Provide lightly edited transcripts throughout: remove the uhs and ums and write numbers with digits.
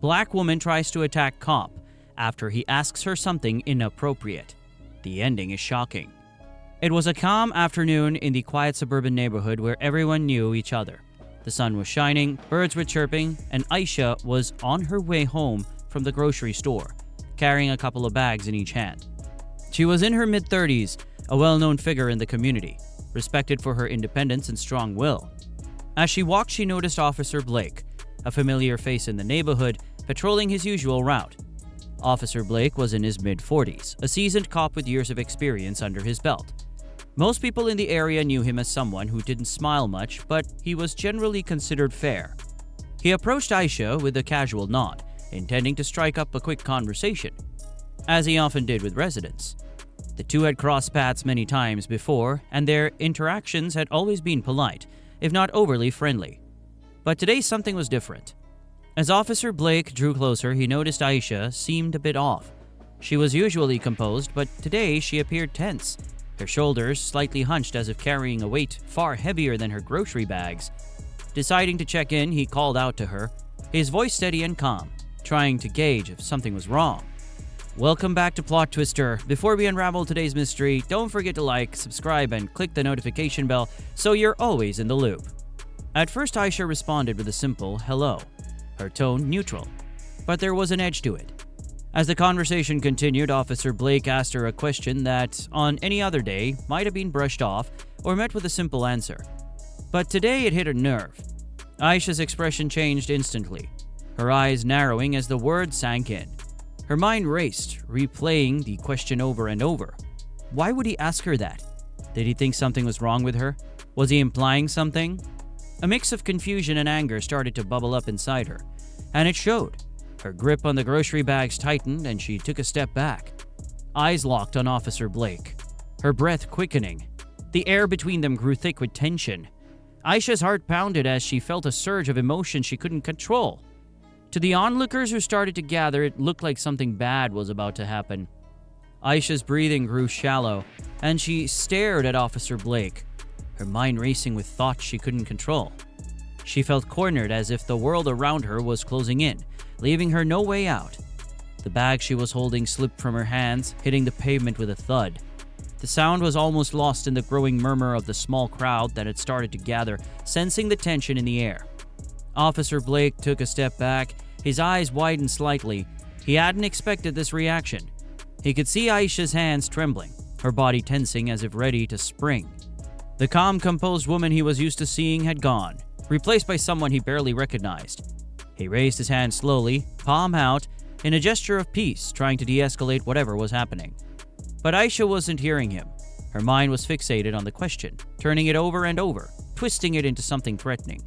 Black woman tries to attack cop after he asks her something inappropriate. The ending is shocking. It was a calm afternoon in the quiet suburban neighborhood where everyone knew each other. The sun was shining, birds were chirping, and Aisha was on her way home from the grocery store, carrying a couple of bags in each hand. She was in her mid-30s, a well-known figure in the community, respected for her independence and strong will. As she walked, she noticed Officer Blake, a familiar face in the neighborhood, patrolling his usual route. Officer Blake was in his mid-40s, a seasoned cop with years of experience under his belt. Most people in the area knew him as someone who didn't smile much, but he was generally considered fair. He approached Aisha with a casual nod, intending to strike up a quick conversation, as he often did with residents. The two had crossed paths many times before, and their interactions had always been polite, if not overly friendly. But today something was different. As Officer Blake drew closer, he noticed Aisha seemed a bit off. She was usually composed, but today she appeared tense, her shoulders slightly hunched as if carrying a weight far heavier than her grocery bags. Deciding to check in, he called out to her, his voice steady and calm, trying to gauge if something was wrong. Welcome back to PlotTwister. Before we unravel today's mystery, don't forget to like, subscribe, and click the notification bell so you're always in the loop. At first, Aisha responded with a simple hello, her tone neutral, but there was an edge to it. As the conversation continued, Officer Blake asked her a question that, on any other day, might have been brushed off or met with a simple answer. But today it hit a nerve. Aisha's expression changed instantly, her eyes narrowing as the words sank in. Her mind raced, replaying the question over and over. Why would he ask her that? Did he think something was wrong with her? Was he implying something? A mix of confusion and anger started to bubble up inside her, and it showed. Her grip on the grocery bags tightened and she took a step back. Eyes locked on Officer Blake, her breath quickening. The air between them grew thick with tension. Aisha's heart pounded as she felt a surge of emotion she couldn't control. To the onlookers who started to gather, it looked like something bad was about to happen. Aisha's breathing grew shallow, and she stared at Officer Blake, her mind racing with thoughts she couldn't control. She felt cornered as if the world around her was closing in, leaving her no way out. The bag she was holding slipped from her hands, hitting the pavement with a thud. The sound was almost lost in the growing murmur of the small crowd that had started to gather, sensing the tension in the air. Officer Blake took a step back, his eyes widened slightly. He hadn't expected this reaction. He could see Aisha's hands trembling, her body tensing as if ready to spring. The calm, composed woman he was used to seeing had gone, replaced by someone he barely recognized. He raised his hand slowly, palm out, in a gesture of peace, trying to de-escalate whatever was happening. But Aisha wasn't hearing him. Her mind was fixated on the question, turning it over and over, twisting it into something threatening.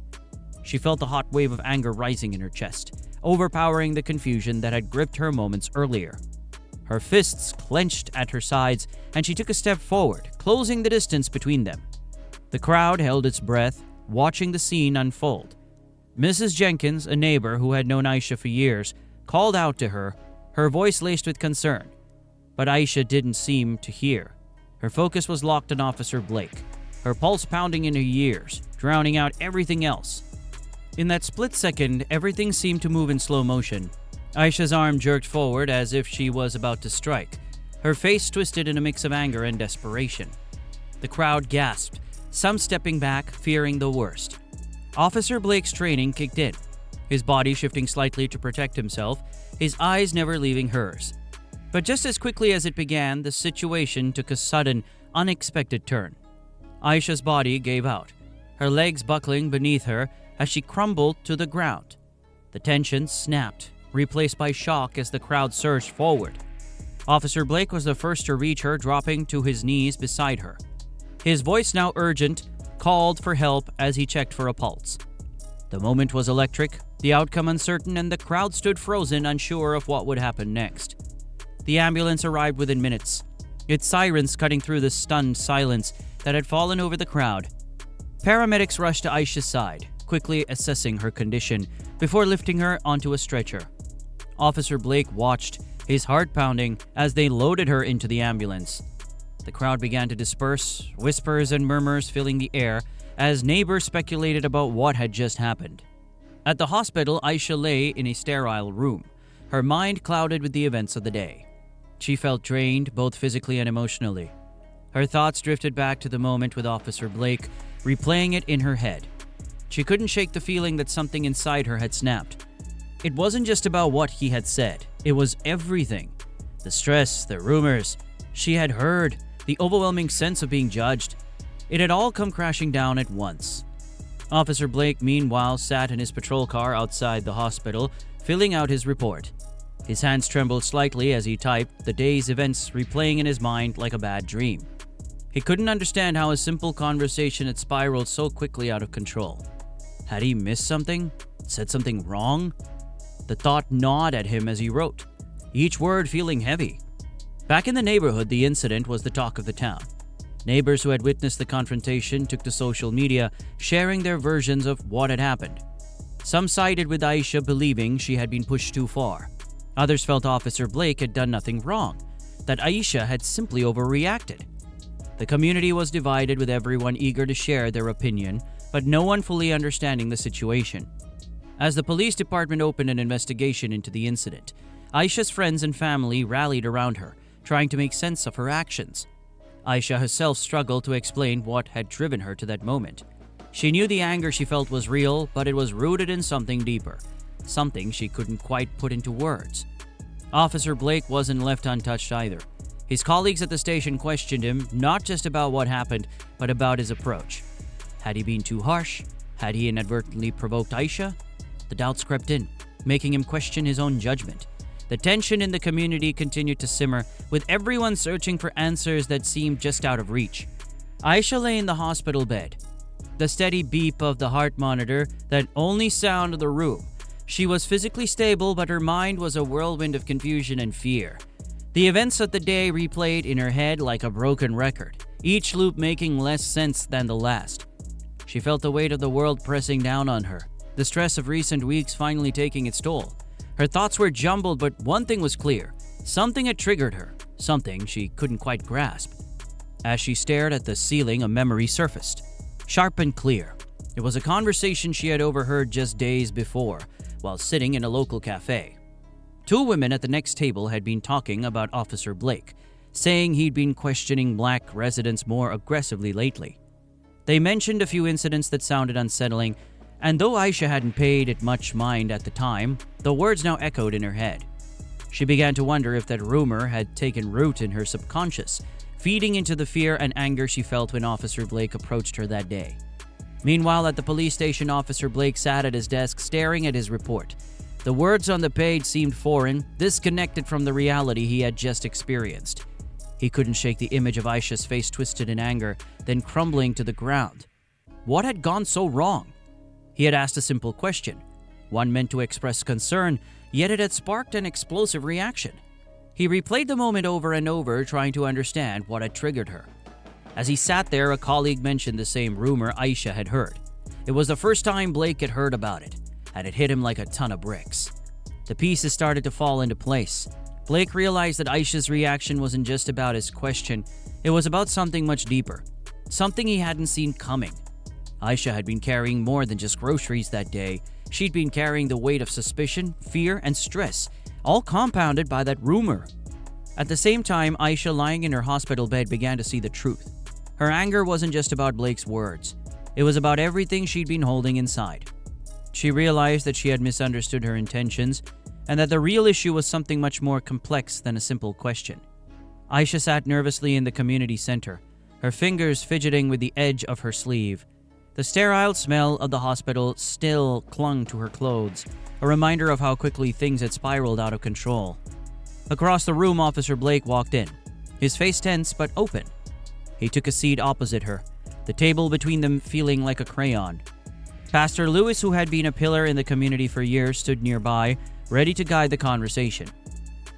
She felt a hot wave of anger rising in her chest, overpowering the confusion that had gripped her moments earlier. Her fists clenched at her sides, and she took a step forward, closing the distance between them. The crowd held its breath, watching the scene unfold. Mrs. Jenkins, a neighbor who had known Aisha for years, called out to her, her voice laced with concern. But Aisha didn't seem to hear. Her focus was locked on Officer Blake, her pulse pounding in her ears, drowning out everything else. In that split second, everything seemed to move in slow motion. Aisha's arm jerked forward as if she was about to strike, her face twisted in a mix of anger and desperation. The crowd gasped, some stepping back, fearing the worst. Officer Blake's training kicked in, his body shifting slightly to protect himself, his eyes never leaving hers. But just as quickly as it began, the situation took a sudden, unexpected turn. Aisha's body gave out, her legs buckling beneath her as she crumbled to the ground. The tension snapped, replaced by shock as the crowd surged forward. Officer Blake was the first to reach her, dropping to his knees beside her. His voice, now urgent, called for help as he checked for a pulse. The moment was electric, the outcome uncertain, and the crowd stood frozen, unsure of what would happen next. The ambulance arrived within minutes, its sirens cutting through the stunned silence that had fallen over the crowd. Paramedics rushed to Aisha's side, quickly assessing her condition before lifting her onto a stretcher. Officer Blake watched, his heart pounding, as they loaded her into the ambulance. The crowd began to disperse, whispers and murmurs filling the air as neighbors speculated about what had just happened. At the hospital, Aisha lay in a sterile room, her mind clouded with the events of the day. She felt drained, both physically and emotionally. Her thoughts drifted back to the moment with Officer Blake, replaying it in her head. She couldn't shake the feeling that something inside her had snapped. It wasn't just about what he had said, it was everything. The stress, the rumors she had heard, the overwhelming sense of being judged. It had all come crashing down at once. Officer Blake, meanwhile, sat in his patrol car outside the hospital, filling out his report. His hands trembled slightly as he typed, the day's events replaying in his mind like a bad dream. He couldn't understand how a simple conversation had spiraled so quickly out of control. Had he missed something? Said something wrong? The thought gnawed at him as he wrote, each word feeling heavy. Back in the neighborhood, the incident was the talk of the town. Neighbors who had witnessed the confrontation took to social media, sharing their versions of what had happened. Some sided with Aisha, believing she had been pushed too far. Others felt Officer Blake had done nothing wrong, that Aisha had simply overreacted. The community was divided, with everyone eager to share their opinion, but no one fully understanding the situation. As the police department opened an investigation into the incident, Aisha's friends and family rallied around her, trying to make sense of her actions. Aisha herself struggled to explain what had driven her to that moment. She knew the anger she felt was real, but it was rooted in something deeper, something she couldn't quite put into words. Officer Blake wasn't left untouched either. His colleagues at the station questioned him not just about what happened, but about his approach. Had he been too harsh? Had he inadvertently provoked Aisha? The doubts crept in, making him question his own judgment. The tension in the community continued to simmer, with everyone searching for answers that seemed just out of reach. Aisha lay in the hospital bed. The steady beep of the heart monitor, that only sound of the room. She was physically stable, but her mind was a whirlwind of confusion and fear. The events of the day replayed in her head like a broken record, each loop making less sense than the last. She felt the weight of the world pressing down on her, the stress of recent weeks finally taking its toll. Her thoughts were jumbled, but one thing was clear. Something had triggered her, something she couldn't quite grasp. As she stared at the ceiling, a memory surfaced, sharp and clear. It was a conversation she had overheard just days before, while sitting in a local cafe. Two women at the next table had been talking about Officer Blake, saying he'd been questioning black residents more aggressively lately. They mentioned a few incidents that sounded unsettling, and though Aisha hadn't paid it much mind at the time, the words now echoed in her head. She began to wonder if that rumor had taken root in her subconscious, feeding into the fear and anger she felt when Officer Blake approached her that day. Meanwhile, at the police station, Officer Blake sat at his desk staring at his report. The words on the page seemed foreign, disconnected from the reality he had just experienced. He couldn't shake the image of Aisha's face twisted in anger, then crumbling to the ground. What had gone so wrong? He had asked a simple question, one meant to express concern, yet it had sparked an explosive reaction. He replayed the moment over and over, trying to understand what had triggered her. As he sat there, a colleague mentioned the same rumor Aisha had heard. It was the first time Blake had heard about it, and it hit him like a ton of bricks. The pieces started to fall into place. Blake realized that Aisha's reaction wasn't just about his question, it was about something much deeper, something he hadn't seen coming. Aisha had been carrying more than just groceries that day. She'd been carrying the weight of suspicion, fear, and stress, all compounded by that rumor. At the same time, Aisha, lying in her hospital bed, began to see the truth. Her anger wasn't just about Blake's words. It was about everything she'd been holding inside. She realized that she had misunderstood her intentions, and that the real issue was something much more complex than a simple question. Aisha sat nervously in the community center, her fingers fidgeting with the edge of her sleeve. The sterile smell of the hospital still clung to her clothes, a reminder of how quickly things had spiraled out of control. Across the room, Officer Blake walked in, his face tense but open. He took a seat opposite her, the table between them feeling like a crayon. Pastor Lewis, who had been a pillar in the community for years, stood nearby, ready to guide the conversation.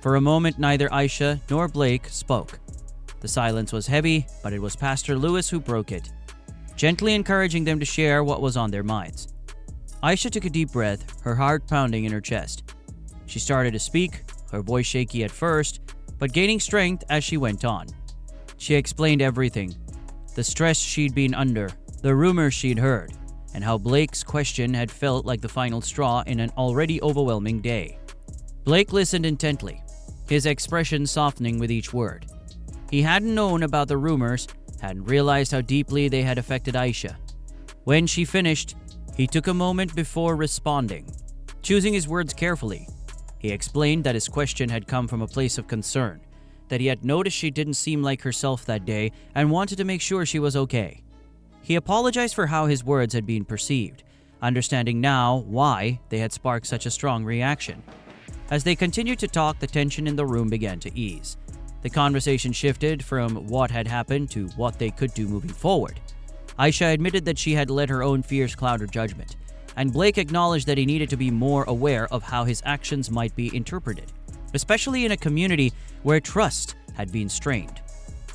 For a moment, neither Aisha nor Blake spoke. The silence was heavy, but it was Pastor Lewis who broke it, gently encouraging them to share what was on their minds. Aisha took a deep breath, her heart pounding in her chest. She started to speak, her voice shaky at first, but gaining strength as she went on. She explained everything, the stress she'd been under, the rumors she'd heard, and how Blake's question had felt like the final straw in an already overwhelming day. Blake listened intently, his expression softening with each word. He hadn't known about the rumors, hadn't realized how deeply they had affected Aisha. When she finished, he took a moment before responding, choosing his words carefully. He explained that his question had come from a place of concern, that he had noticed she didn't seem like herself that day and wanted to make sure she was okay. He apologized for how his words had been perceived, understanding now why they had sparked such a strong reaction. As they continued to talk, the tension in the room began to ease. The conversation shifted from what had happened to what they could do moving forward. Aisha admitted that she had let her own fears cloud her judgment, and Blake acknowledged that he needed to be more aware of how his actions might be interpreted, especially in a community where trust had been strained.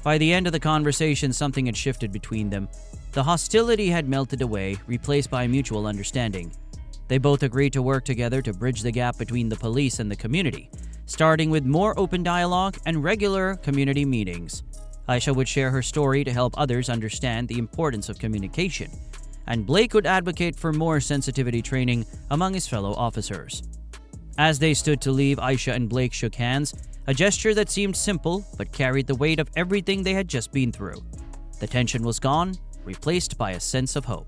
By the end of the conversation, something had shifted between them. The hostility had melted away, replaced by mutual understanding. They both agreed to work together to bridge the gap between the police and the community, starting with more open dialogue and regular community meetings. Aisha would share her story to help others understand the importance of communication, and Blake would advocate for more sensitivity training among his fellow officers. As they stood to leave, Aisha and Blake shook hands, a gesture that seemed simple but carried the weight of everything they had just been through. The tension was gone, replaced by a sense of hope.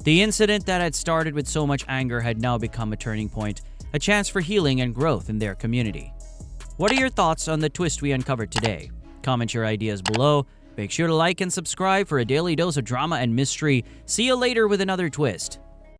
The incident that had started with so much anger had now become a turning point, a chance for healing and growth in their community. What are your thoughts on the twist we uncovered today? Comment your ideas below. Make sure to like and subscribe for a daily dose of drama and mystery. See you later with another twist.